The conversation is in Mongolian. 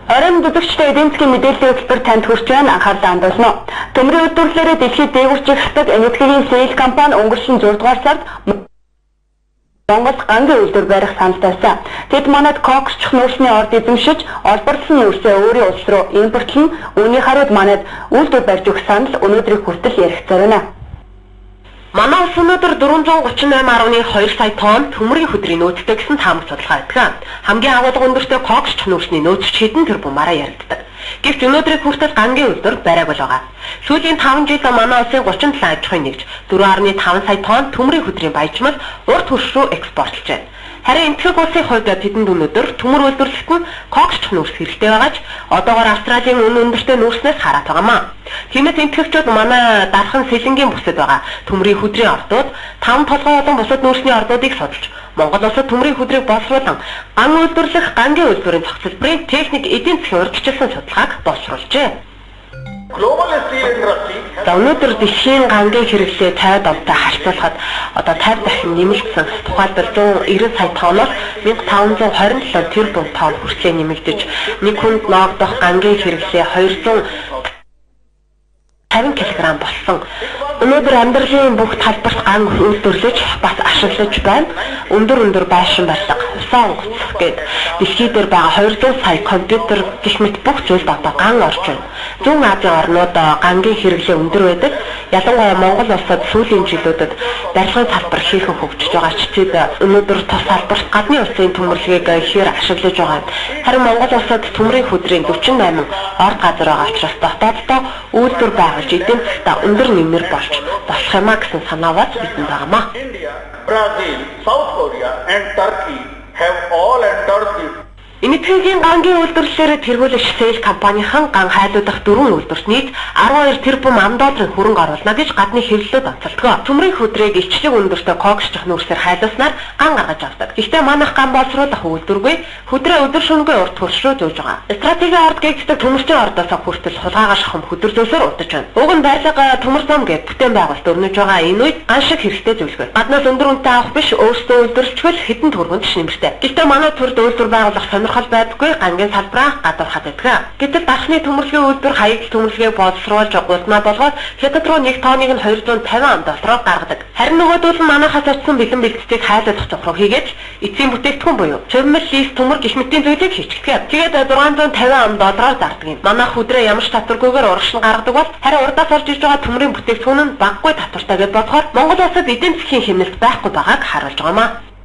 Орон бүлэгчтэй эдийн засгийн мэдээллийн хөтөлбөр танд хүрч байна, анхаарлаа хандуулна. Төмрийн үйлдвэрлэлээр дэлхийд дээгүүрч ихдэг энэтхэгийн Shell компани өнгөрсөн 6 дугаар сард Монгол гангийн үйлдвэр барих санал тавьсан. Тэд манайд коксч нүүрсний орд эзэмшиж, олборлсон нүүрсээ өөрийн улс руу импортлон, үүний хариуд манайд үйлдвэр барьж өгөх санал өнөөдрийг хүртэл яригдсаар байна. Манай улс өнөөдөр 438.2 сая тонн төмрийн хөдрийн нөөцтэй гэсэн таамаг судалгаа өгдөг. Хамгийн агуулга өндөртэй коксч нүүрсний нөөц хэдэн тэрбумаараа яригддаг. Гэвч өнөөдрийг хүртэл гангийн үйлдвэр бариаг байгаа. Сүүлийн 5 жилд манай улсын 37 аж ахуйн нэгж 4.5 сая тонн төмрийн хөдрийн баяжмал урд хөрш рүү экспортлж байна. Харин энэтхэг улсын хувьд тэдэнд өнөөдөр төмөр үйлдвэрлэлт нь коксч нүүрс хэрэгтэй байгаач одоогоор Австралийн үнэ өндөртэй нүүрснээс хараад байгаамаа. Тиймээс энэтхэгчид манай дархан сэлэнгийн бүсэд байгаа төмрийн хөдрийн ордууд 5 толгой болон бусад нүүрсний ордуудыг судалж Монгол улсад төмрийн хөдрийг боловсруулан ан үйлдвэрлэх гангийн үйлдвэрийн зах зээлбэрийн техник эдийн засгийн урьдчилсан судалгааг боловсруулжээ. Өнөөдөр дэлхийн гангийн хэрэглээ 50 давтай харьцуулахад одоо 50 дахин нэмэгдсэн. Тухайлбал 190 сая тонноос 1527 тэрбум тонн хүртэл нэмэгдэж, нэг хүнд ноогдох гангийн хэрэглээ 250 кг болсон. Өнөөдөр амьдралын бүх талбарт ган үйлдвэрлэж бас ашиглаж байна. Өндөр байшин барилга, усан онгоц гээд дэлхий дээр байгаа 200 сая компьютер гэх мэт бүх зүйлд одоо ган орж байна. Зүүн Азийн орнууд гангийн хэрэглээ өндөр байдаг. Ялангуяа Монгол улсад сүүлийн жилүүдэд барилгын салбар хийхэн хөгжиж байгаа ч тэд өнөөдөр тус салбарт гадны улсын төмөрлөгийг ихээр ашиглаж байгаа. Харин Монгол улсад төмрийн хөдрийн 48 орд газар байгаа учраас дотооддоо үйлдвэр байгуулж эдийн засгт өндөр нэмэр болж болох юмаа гэсэн санааваад бидэнд байгаамаа. Brazil, South Korea and Turkey have all entered this. Энэтхэгийн гангийн үйлдвэрлэлээр тэргүүлэгч Shell компанийн ган хайлуудах 4 үйлдвэртний 12 тэрбум $10 хөрөнгө оруулна гэж гадны хэвлэлүүд онцолдог. Төмрийн хөдрийг илчлэг өндөртэй коксч нүүрсээр хайлуулснаар ган гаргаж авдаг. Гэхдээ манайх ган боловсруулах үйлдвэргүй хөдрөө өдөр шөнөгүй урт хөрш рүү зөөж байгаа. Стратегийн орд гэгддэг төмөрчийн ордоос хүртэл хулгайгаа шахам хөдөр зөөсөөр удаж байна. Уг нь барилга төмөр зам гэж бүтээн байгуулалт өрнөж байгаа энэ үед ган шиг хэрэгтэй зүйлгүй. Гаднаас өндөр үнэтэй авах биш өөрсдөө үйлдвэрлэчихвэл хэдэн төгрөгөнд ч нэмэртэй. Гэхдээ манай төрд үйлдвэр байгуулах сонирхол байдаггүй гангийн салбараа гадуурхаад байдаг. Гэтэл дархны төмөрлөгийн үйлдвэр хаягдл төмөрлөгийг боловсруулж гулнаа болгоод хятад руу 1 тонныг нь $250 гаргадаг. Харин нөгөөдөл нь манайхаас очсон бэлэн бэлтцийг хайлуулах зохроо хийгээд эцсийн бүтээгдэхүүн буюу чөвмөл лист төмөр гэх мэтийн зүйлийг хийчихдэг. Тэгээд $650 зардаг юм. Манайх өдрөө ямар ч татваргүйгээр урагш нь гаргадаг бол харин урдаас орж иж байгаа төмрийн бүтээгдэхүүн нь баггүй татвартай гэж бодохоор Монгол улсад эдийн засгийн хэмнэлт байхгүй байгааг харуулж байгаамаа.